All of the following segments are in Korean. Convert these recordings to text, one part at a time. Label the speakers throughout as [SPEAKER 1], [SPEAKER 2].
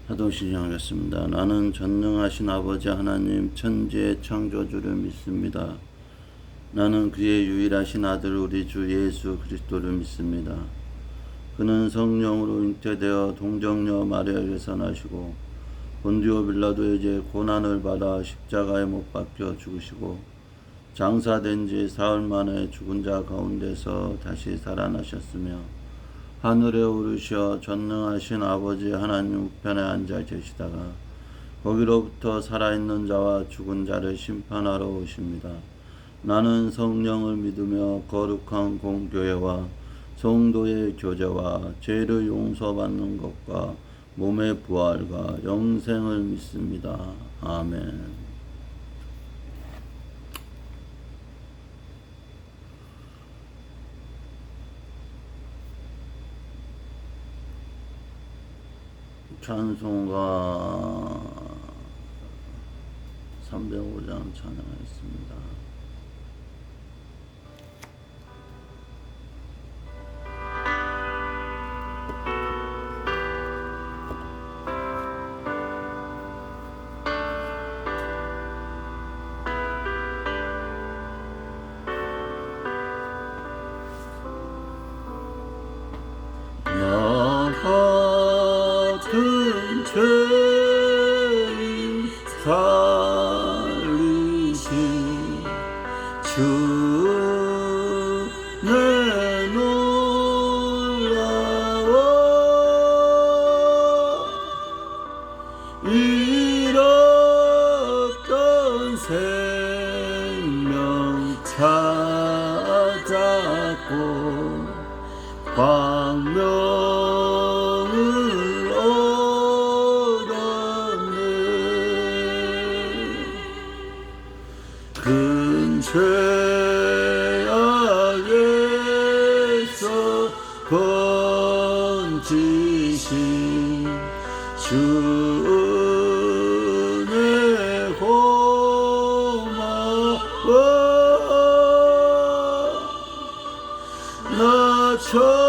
[SPEAKER 1] 하도 시작하겠습니다. 나는 전능하신 아버지 하나님 천지의 창조주를 믿습니다. 나는 그의 유일하신 아들 우리 주 예수 그리스도를 믿습니다. 그는 성령으로 잉태되어 동정녀 마리아에게서 나시고 본디오 빌라도에게 고난을 받아 십자가에 못 박혀 죽으시고 장사된 지 사흘 만에 죽은 자 가운데서 다시 살아나셨으며 하늘에 오르셔 전능하신 아버지 하나님 우편에 앉아 계시다가 거기로부터 살아있는 자와 죽은 자를 심판하러 오십니다. 나는 성령을 믿으며 거룩한 공교회와 성도의 교제와 죄를 용서받는 것과 몸의 부활과 영생을 믿습니다. 아멘. 찬송가 305장 찬양하겠습니다. 죄인 살리신 주 내 놀라워 잃었던 생명 찾았고 광명을 얻었네. 큰 죄악에서 건지신 주의 고마워. 나 처음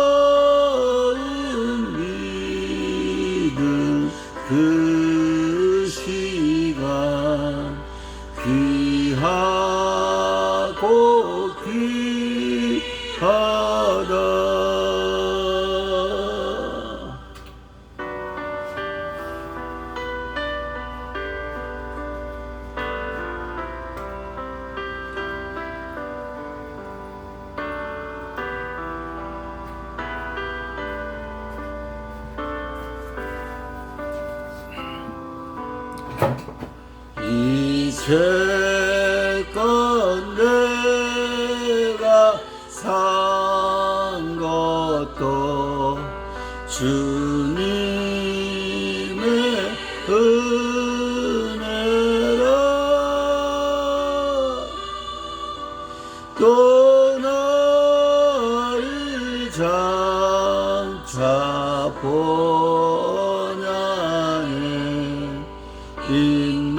[SPEAKER 1] 믿은 그 시간 귀하고 귀하다. 이제껏 내가 산 것도 주님의 은혜라. 또 나를 장차 본향에 인도해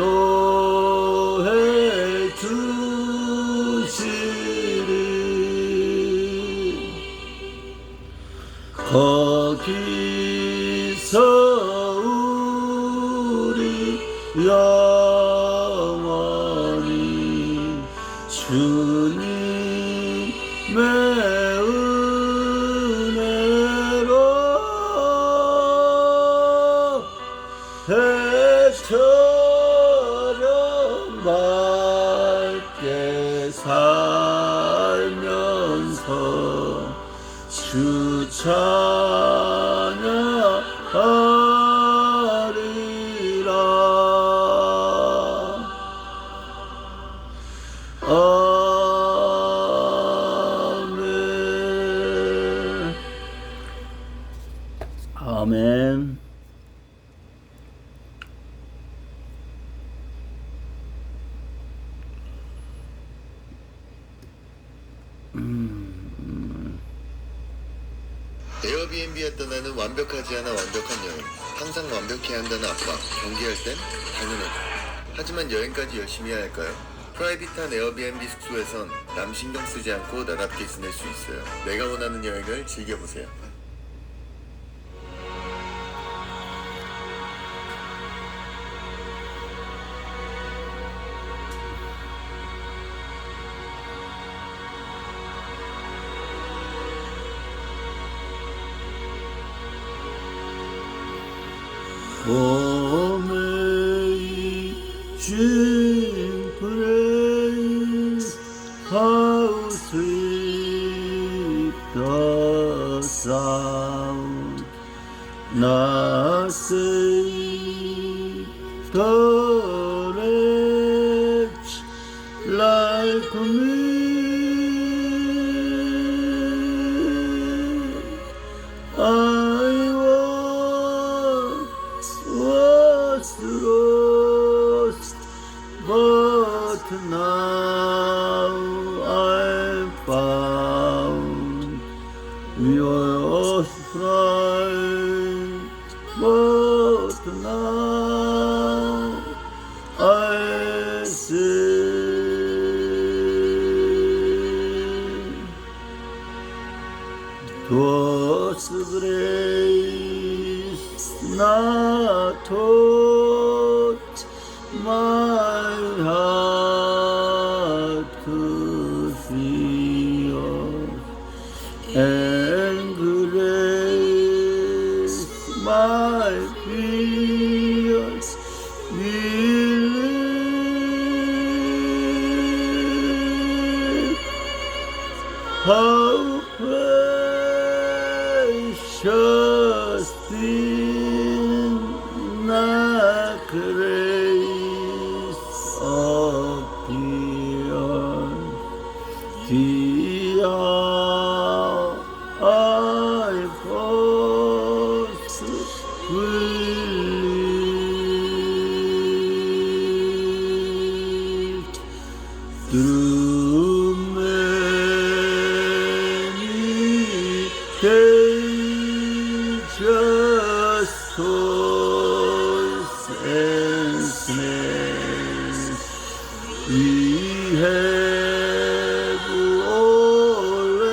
[SPEAKER 1] 주시리. 거기서 우리 영원히 주님의 은혜로 해처럼 밝게 살면서 주 찬양하리라. 아멘. 아멘.
[SPEAKER 2] 에어비앤비에 떠나는 완벽하지 않아 완벽한 여행. 항상 완벽해야 한다는 압박. 경계할 땐 당연하죠. 하지만 여행까지 열심히 해야 할까요? 프라이빗한 에어비앤비 숙소에선 남 신경 쓰지 않고 나답게 지낼 수 있어요. 내가 원하는 여행을 즐겨보세요.
[SPEAKER 1] Amazing grace, how sweet the sound that saved a wretch like me. I was lost, but now I'm found. Your friend, but now I see. 'Twas grace not taught my heart to fear, and grace my fears relieved. How precious in the grace appeared, the hour I first believed. Through many dangerous toils and snares, we have already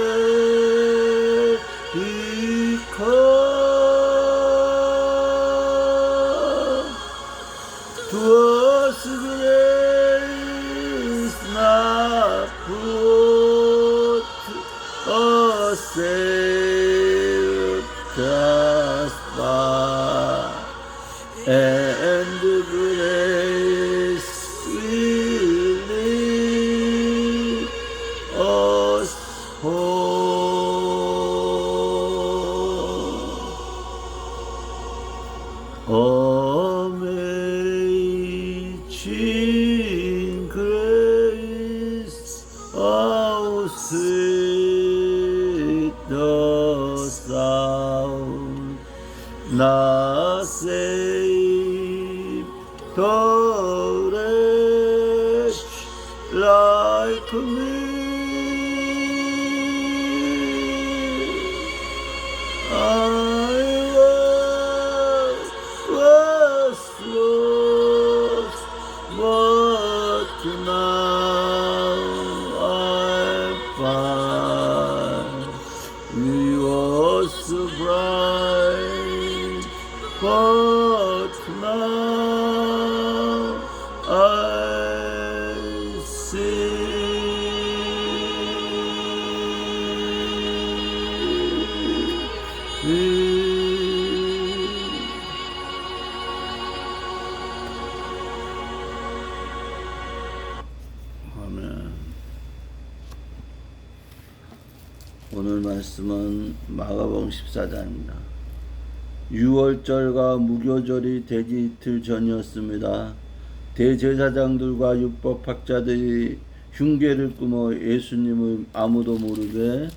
[SPEAKER 1] come. 'Twas grace not put us saved us by, and grace will lead us home. Amazing grace, how sweet the sound that saved a wretch like me. I was lost, but now I'm found. You are so bright, but now I see. 아멘. 오늘 말씀은 마가복음 14장입니다. 6월절과 무교절이 되기 이틀 전이었습니다. 대제사장들과 율법학자들이 흉계를 꾸며 예수님을 아무도 모르게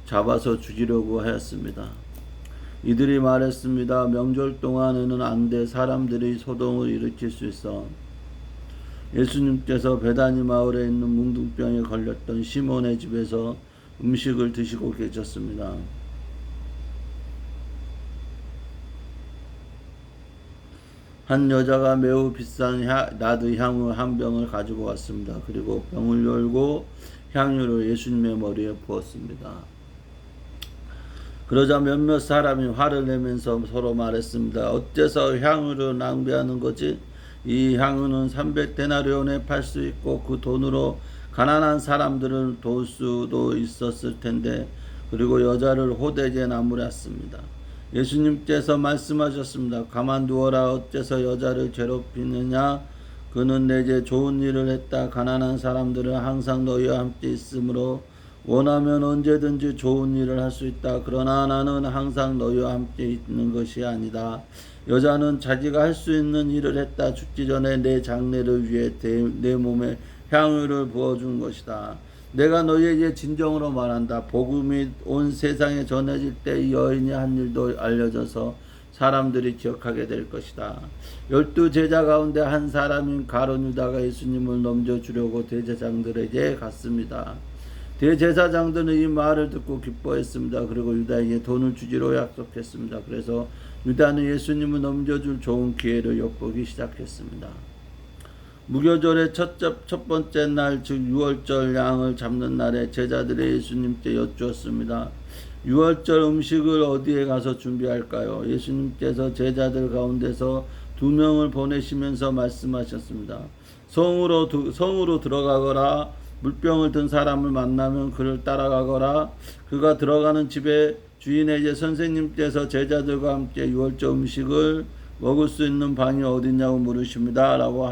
[SPEAKER 1] 잡아서 죽이려고 하였습니다. 이들이 말했습니다. 명절 동안에는 안 돼. 사람들이 소동을 일으킬 수 있어. 예수님께서 베다니 마을에 있는 뭉둥병에 걸렸던 시몬의 집에서 음식을 드시고 계셨습니다. 한 여자가 매우 비싼 나드 향유 한 병을 가지고 왔습니다. 그리고 병을 열고 향유를 예수님의 머리에 부었습니다. 그러자 몇몇 사람이 화를 내면서 서로 말했습니다. 어째서 향유를 낭비하는 거지? 이 향유는 300데나리온에 팔 수 있고 그 돈으로 가난한 사람들을 도울 수도 있었을 텐데. 그리고 여자를 호되게 나무랐습니다. 예수님께서 말씀하셨습니다. 가만 두어라. 어째서 여자를 괴롭히느냐? 그는 내게 좋은 일을 했다. 가난한 사람들은 항상 너희와 함께 있으므로 원하면 언제든지 좋은 일을 할 수 있다. 그러나 나는 항상 너희와 함께 있는 것이 아니다. 여자는 자기가 할 수 있는 일을 했다. 죽기 전에 내 장례를 위해 내 몸에 향유를 부어준 것이다. 내가 너희에게 진정으로 말한다. 복음이 온 세상에 전해질 때 이 여인이 한 일도 알려져서 사람들이 기억하게 될 것이다. 12 제자 가운데 한 사람인 가룟 유다가 예수님을 넘겨주려고 대제사장들에게 갔습니다. 대제사장들은 이 말을 듣고 기뻐했습니다. 그리고 유다에게 돈을 주기로 약속했습니다. 그래서 유다는 예수님을 넘겨줄 좋은 기회를 엿보기 시작했습니다. 무교절의 첫 번째 날, 즉 6월절 양을 잡는 날에 제자들이 예수님께 여쭈었습니다. 6월절 음식을 어디에 가서 준비할까요? 예수님께서 제자들 가운데서 2명을 보내시면서 말씀하셨습니다. 성으로 들어가거라. 물병을 든 사람을 만나면 그를 따라가거라. 그가 들어가는 집에 주인에게 선생님께서 제자들과 함께 6월절 음식을 먹을 수 있는 방이 어딨냐고 물으십니다. 라고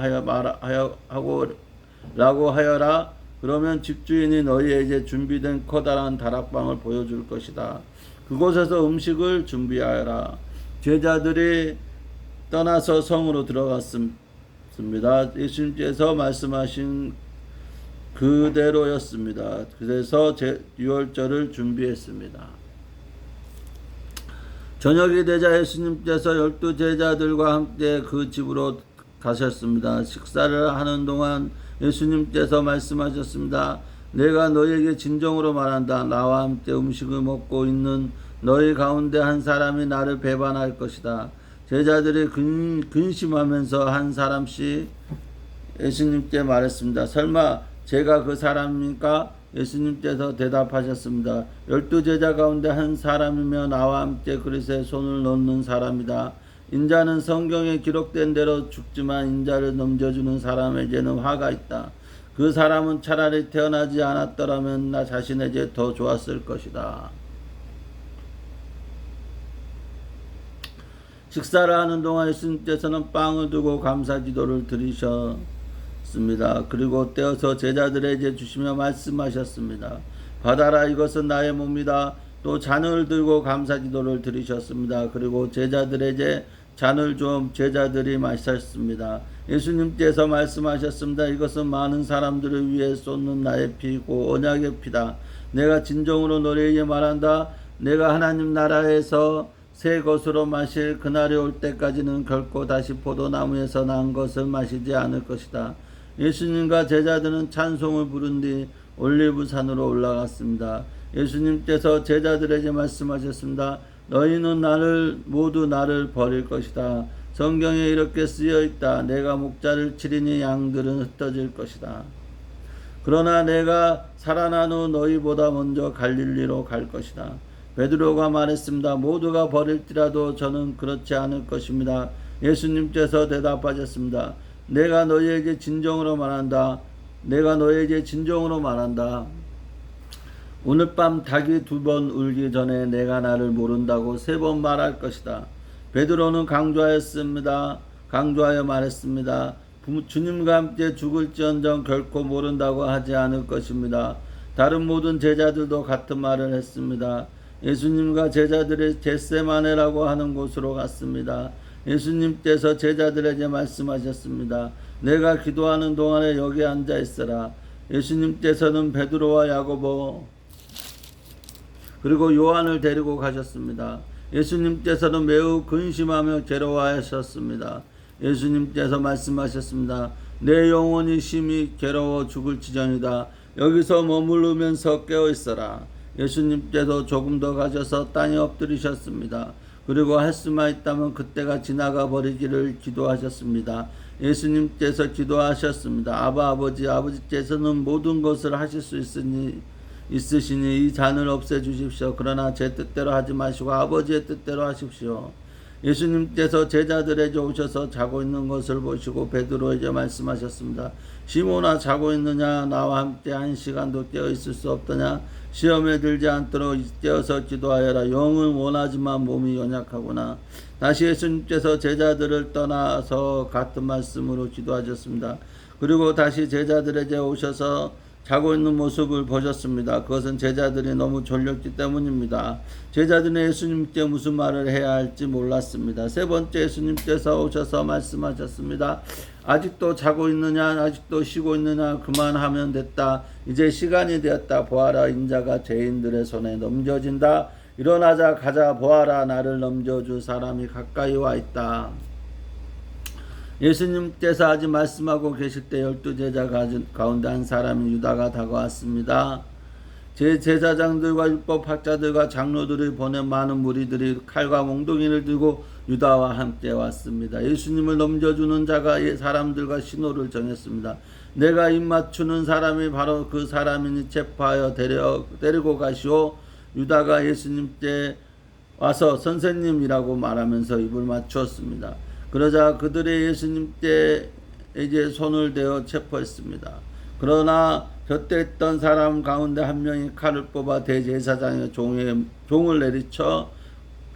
[SPEAKER 1] 하여라. 그러면 집주인이 너희에게 준비된 커다란 다락방을 보여줄 것이다. 그곳에서 음식을 준비하여라. 제자들이 떠나서 성으로 들어갔습니다. 예수님께서 말씀하신 그대로였습니다. 그래서 6월절을 준비했습니다. 저녁이 되자 예수님께서 12 제자들과 함께 그 집으로 가셨습니다. 식사를 하는 동안 예수님께서 말씀하셨습니다. 내가 너희에게 진정으로 말한다. 나와 함께 음식을 먹고 있는 너희 가운데 한 사람이 나를 배반할 것이다. 제자들이 근심하면서 한 사람씩 예수님께 말했습니다. 설마 제가 그 사람입니까? 예수님께서 대답하셨습니다. 12 제자 가운데 한 사람이며 나와 함께 그릇에 손을 넣는 사람이다. 인자는 성경에 기록된 대로 죽지만 인자를 넘겨주는 사람에게는 화가 있다. 그 사람은 차라리 태어나지 않았더라면 나 자신에게 더 좋았을 것이다. 식사를 하는 동안 예수님께서는 빵을 두고 감사 기도를 드리셨습니다. 그리고 떼어서 제자들에게 주시며 말씀하셨습니다. 받아라, 이것은 나의 몸이다. 또 잔을 들고 감사 기도를 드리셨습니다. 그리고 제자들에게 잔을 좀 제자들이 마셨습니다. 예수님께서 말씀하셨습니다. 이것은 많은 사람들을 위해 쏟는 나의 피고 언약의 피다. 내가 진정으로 너희에게 말한다. 내가 하나님 나라에서 새 것으로 마실 그날이 올 때까지는 결코 다시 포도나무에서 난 것을 마시지 않을 것이다. 예수님과 제자들은 찬송을 부른 뒤 올리브산으로 올라갔습니다. 예수님께서 제자들에게 말씀하셨습니다. 너희는 모두 나를 버릴 것이다. 성경에 이렇게 쓰여 있다. 내가 목자를 치리니 양들은 흩어질 것이다. 그러나 내가 살아난 후 너희보다 먼저 갈릴리로 갈 것이다. 베드로가 말했습니다. 모두가 버릴지라도 저는 그렇지 않을 것입니다. 예수님께서 대답하셨습니다. 내가 너희에게 진정으로 말한다. 오늘 밤 닭이 2번 울기 전에 내가 나를 모른다고 3번 말할 것이다. 베드로는 강조하여 말했습니다. 주님과 함께 죽을지언정 결코 모른다고 하지 않을 것입니다. 다른 모든 제자들도 같은 말을 했습니다. 예수님과 제자들이 겟세마네라고 하는 곳으로 갔습니다. 예수님께서 제자들에게 말씀하셨습니다. 내가 기도하는 동안에 여기 앉아 있어라. 예수님께서는 베드로와 야고보 그리고 요한을 데리고 가셨습니다. 예수님께서는 매우 근심하며 괴로워하셨습니다. 예수님께서 말씀하셨습니다. 내 영혼이 심히 괴로워 죽을 지경이다. 여기서 머무르면서 깨어 있어라. 예수님께서 조금 더 가셔서 땅에 엎드리셨습니다. 그리고 할 수만 있다면 그때가 지나가 버리기를 기도하셨습니다. 예수님께서 기도하셨습니다. 아버지께서는 모든 것을 하실 수 있으시니 이 잔을 없애주십시오. 그러나 제 뜻대로 하지 마시고 아버지의 뜻대로 하십시오. 예수님께서 제자들에게 오셔서 자고 있는 것을 보시고 베드로에게 말씀하셨습니다. 시몬아, 자고 있느냐? 나와 함께 한 시간도 깨어 있을 수 없더냐? 시험에 들지 않도록 깨어서 기도하여라. 영은 원하지만 몸이 연약하구나. 다시 예수님께서 제자들을 떠나서 같은 말씀으로 기도하셨습니다. 그리고 다시 제자들에게 오셔서 자고 있는 모습을 보셨습니다. 그것은 제자들이 너무 졸렸기 때문입니다. 제자들은 예수님께 무슨 말을 해야 할지 몰랐습니다. 세 번째, 예수님께서 오셔서 말씀하셨습니다. 아직도 자고 있느냐? 아직도 쉬고 있느냐? 그만하면 됐다. 이제 시간이 되었다. 보아라, 인자가 죄인들의 손에 넘겨진다. 일어나자, 가자. 보아라, 나를 넘겨줄 사람이 가까이 와 있다. 예수님께서 아직 말씀하고 계실 때 12제자 가운데 한 사람이 유다가 다가왔습니다. 제 제사장들과 율법학자들과 장로들이 보낸 많은 무리들이 칼과 몽둥이를 들고 유다와 함께 왔습니다. 예수님을 넘겨주는 자가 사람들과 신호를 정했습니다. 내가 입맞추는 사람이 바로 그 사람이니 체포하여 데리고 가시오. 유다가 예수님께 와서 선생님이라고 말하면서 입을 맞추었습니다. 그러자 그들의 예수님께 이제 손을 대어 체포했습니다. 그러나 곁에 있던 사람 가운데 한 명이 칼을 뽑아 대제사장의 종을 내리쳐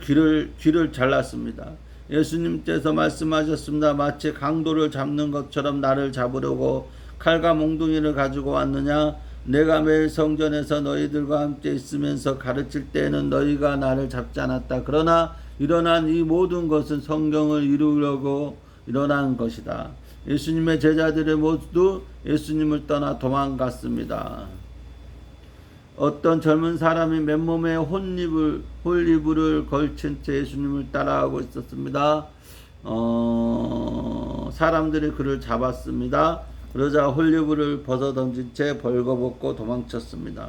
[SPEAKER 1] 귀를 잘랐습니다. 예수님께서 말씀하셨습니다. 마치 강도를 잡는 것처럼 나를 잡으려고 칼과 몽둥이를 가지고 왔느냐? 내가 매일 성전에서 너희들과 함께 있으면서 가르칠 때에는 너희가 나를 잡지 않았다. 그러나 일어난 이 모든 것은 성경을 이루려고 일어난 것이다. 예수님의 제자들의 모두 예수님을 떠나 도망갔습니다. 어떤 젊은 사람이 맨몸에 홀리브를 걸친 채 예수님을 따라가고 있었습니다. 사람들이 그를 잡았습니다. 그러자 홀리브를 벗어던진 채 벌거벗고 도망쳤습니다.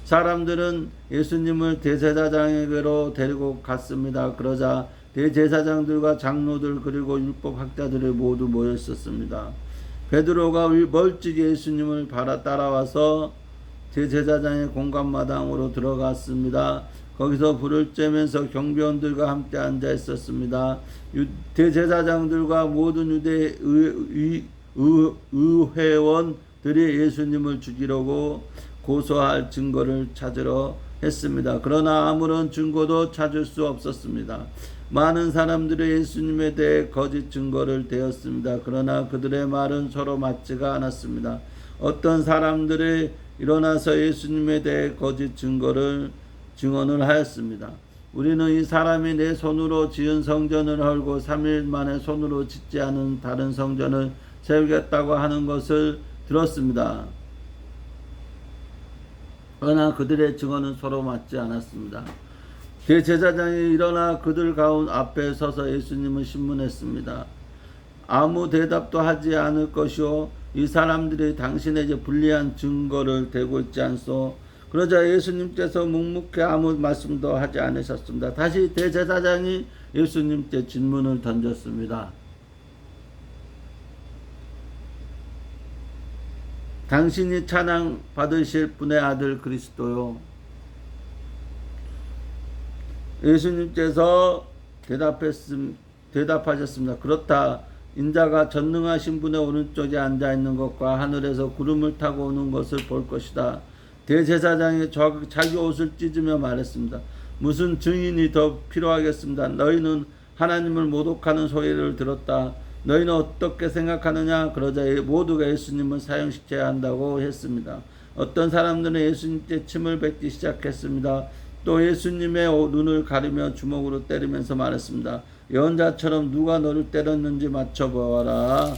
[SPEAKER 1] 사람들은 예수님을 대제사장에게로 데리고 갔습니다. 그러자 대제사장들과 장로들 그리고 율법학자들이 모두 모여 있었습니다. 베드로가 멀찍이 예수님을 따라와서 대제사장의 공간마당으로 들어갔습니다. 거기서 불을 쬐면서 경비원들과 함께 앉아 있었습니다. 대제사장들과 모든 유대 의회원들이 예수님을 죽이려고 고소할 증거를 찾으러 했습니다. 그러나 아무런 증거도 찾을 수 없었습니다. 많은 사람들이 예수님에 대해 거짓 증거를 대었습니다. 그러나 그들의 말은 서로 맞지가 않았습니다. 어떤 사람들이 일어나서 예수님에 대해 거짓 증언을 하였습니다. 우리는 이 사람이 내 손으로 지은 성전을 헐고 3일 만에 손으로 짓지 않은 다른 성전을 세우겠다고 하는 것을 들었습니다. 그러나 그들의 증언은 서로 맞지 않았습니다. 대제사장이 일어나 그들 가운 앞에 서서 예수님을 신문했습니다. 아무 대답도 하지 않을 것이요, 이 사람들이 당신에게 불리한 증거를 대고 있지 않소. 그러자 예수님께서 묵묵히 아무 말씀도 하지 않으셨습니다. 다시 대제사장이 예수님께 질문을 던졌습니다. 당신이 찬양 받으실 분의 아들 그리스도요. 예수님께서 대답하셨습니다. 그렇다. 인자가 전능하신 분의 오른쪽에 앉아 있는 것과 하늘에서 구름을 타고 오는 것을 볼 것이다. 대제사장이 자기 옷을 찢으며 말했습니다. 무슨 증인이 더 필요하겠습니다. 너희는 하나님을 모독하는 소리를 들었다. 너희는 어떻게 생각하느냐? 그러자 모두가 예수님을 사형시켜야 한다고 했습니다. 어떤 사람들은 예수님께 침을 뱉기 시작했습니다. 또 예수님의 눈을 가리며 주먹으로 때리면서 말했습니다. 예언자처럼 누가 너를 때렸는지 맞춰보아라.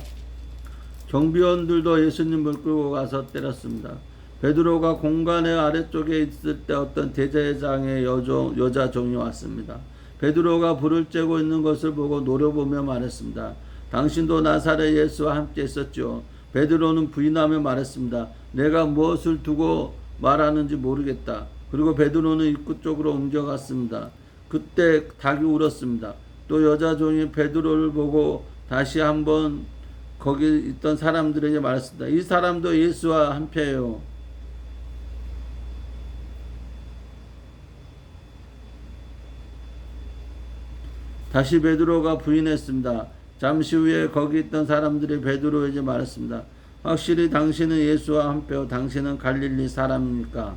[SPEAKER 1] 경비원들도 예수님을 끌고 가서 때렸습니다. 베드로가 공간의 아래쪽에 있을 때 어떤 대제사장의 여자 종이 왔습니다. 베드로가 불을 쬐고 있는 것을 보고 노려보며 말했습니다. 당신도 나사렛 예수와 함께 있었죠. 베드로는 부인하며 말했습니다. 내가 무엇을 두고 말하는지 모르겠다. 그리고 베드로는 입구 쪽으로 옮겨갔습니다. 그때 닭이 울었습니다. 또 여자 종이 베드로를 보고 다시 한번 거기 있던 사람들에게 말했습니다. 이 사람도 예수와 한패예요. 다시 베드로가 부인했습니다. 잠시 후에 거기 있던 사람들이 베드로에게 말했습니다. 확실히 당신은 예수와 함께요. 당신은 갈릴리 사람입니까?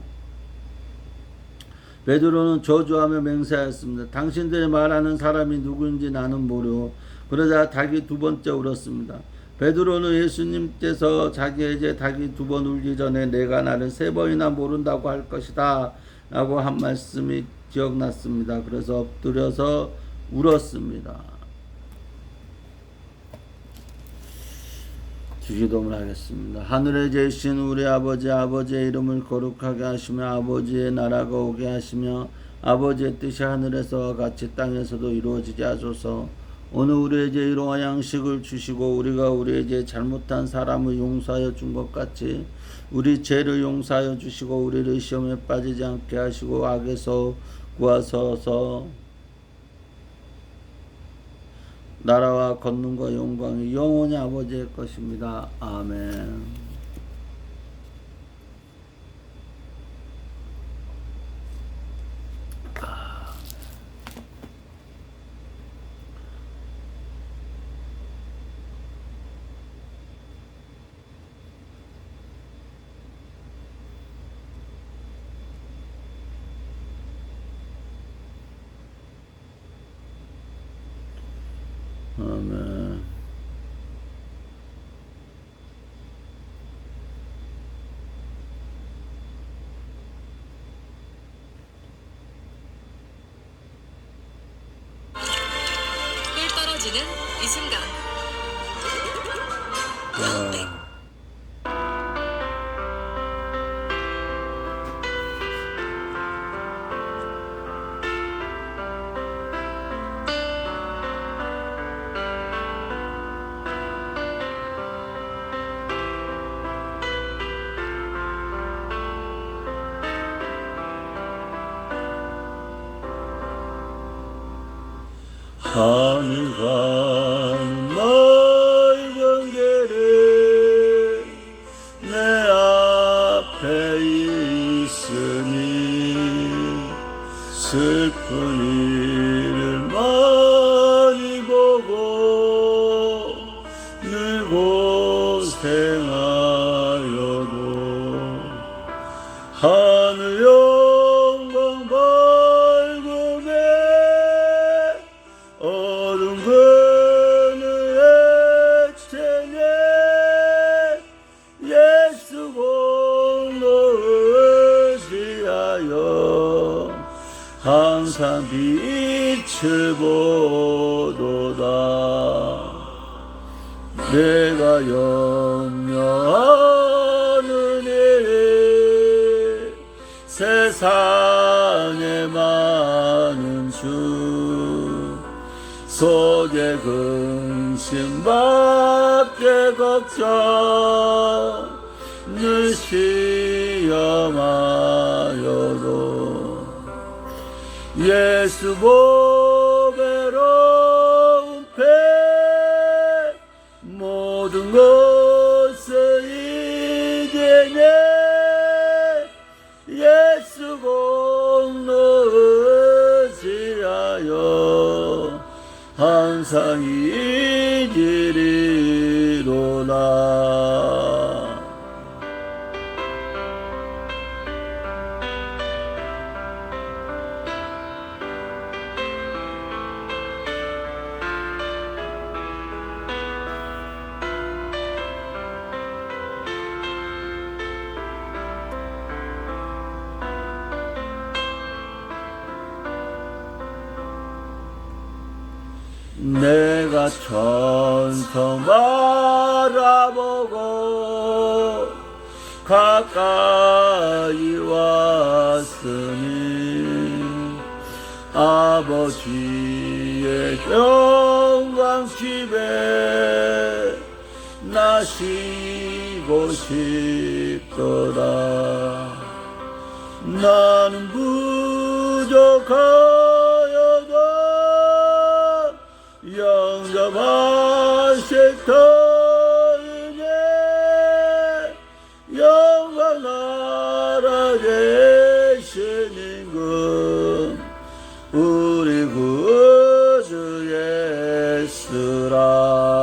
[SPEAKER 1] 베드로는 저주하며 맹세하였습니다. 당신들이 말하는 사람이 누구인지 나는 모르고. 그러자 닭이 두 번째 울었습니다. 베드로는 예수님께서 자기에게 닭이 두 번 울기 전에 내가 나를 세 번이나 모른다고 할 것이다 라고 한 말씀이 기억났습니다. 그래서 엎드려서 울었습니다. 기도를 하겠습니다. 하늘에 계신 우리 아버지의 이름을 거룩하게 하시며 아버지의 나라가 오게 하시며 아버지의 뜻이 하늘에서와 같이 땅에서도 이루어지게 하소서. 오늘 우리에게 일용할 양식을 주시고 우리가 우리에게 잘못한 사람을 용서하여 준 것 같이 우리 죄를 용서하여 주시고 우리를 시험에 빠지지 않게 하시고 악에서 구하소서. 나라와 권능과 영광이 영원히 아버지의 것입니다. 아멘. 아멘.
[SPEAKER 3] 꿀 떨어지는 이 순간.
[SPEAKER 1] 자, 하늘과 맑은 길이 내 앞에 있으니 슬픈 일을 많이 보고 늘 고생하여도 하늘 영광 밝음에 어둠 그늘에 채네 예수 공로 의지하여 항상 빛을 보도다. 내가 염려하는 일 세상에 많은 주 속에 근심밖에 걱정 늘 시험하여도 예수 보배로운 패 모든 것을 이기네 예수 공로 의지하여 항상 이기리로다. 내가 천성 바라보고 가까이 왔으니 아버지의 영광 집에 나 쉬고 싶더라. 나는 부족하여도 영접하실 터이네 영광 나라 되신 임금 우리 구주의 됐으라.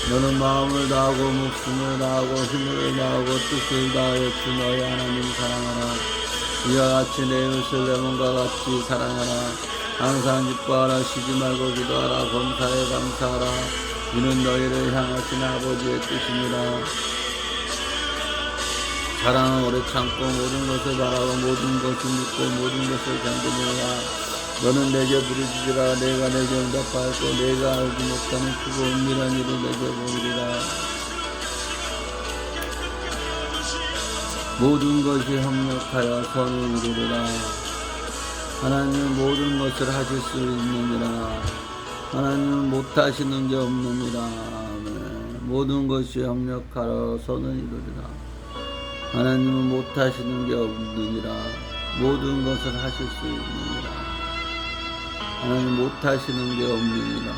[SPEAKER 1] 너는 마음을 다하고 목숨을 다하고 힘을 다하고 뜻을 다하여 주 너희 하나님 사랑하라. 이와 같이 내 이웃을 내 몸과 같이 사랑하라. 항상 기뻐하라. 쉬지 말고 기도하라. 범사에 감사하라. 이는 너희를 향하신 아버지의 뜻이니라. 사랑은 오래 참고 모든 것을 바라고 모든 것을 믿고 모든 것을 견디느라. 너는 내게 부르짖으라. 내가 내게 응답하였고 내가 알지 못하는 크고 은밀한 일을 내게 보이리라. 모든 것이 협력하여 선을 이루리라. 하나님은 모든 것을 하실 수 있느니라. 하나님은 못하시는 게 없느니라. 모든 것이 협력하여 선을 이루리라. 하나님은 못하시는 게 없느니라. 모든 것을 하실 수 있느니라. 하나님 못하시는 게 없느니라.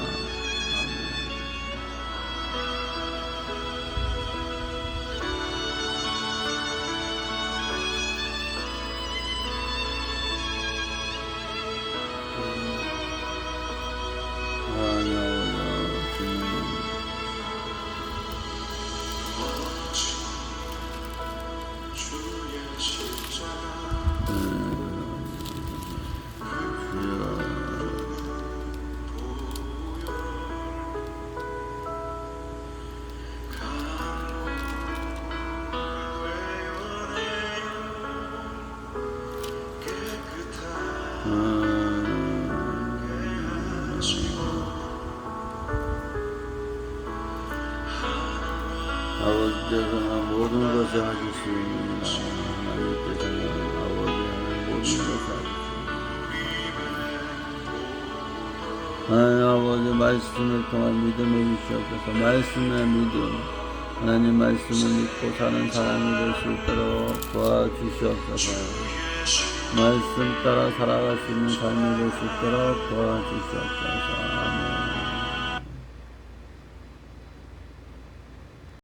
[SPEAKER 1] 아버지께서는 모든 것을 하실 수 있느니라. 하나님께서는 아버지는 모든 것을 하실 수 있느니라. 하나님 아버지 말씀을 통한 믿음을 주시옵소서. 말씀의 믿음, 하나님 말씀을 믿고 사는 사람이 될 수 있도록 도와주시옵소서. 말씀 따라 살아갈 수 있는 삶이 될 수 있도록 도와주시옵소서. 아멘.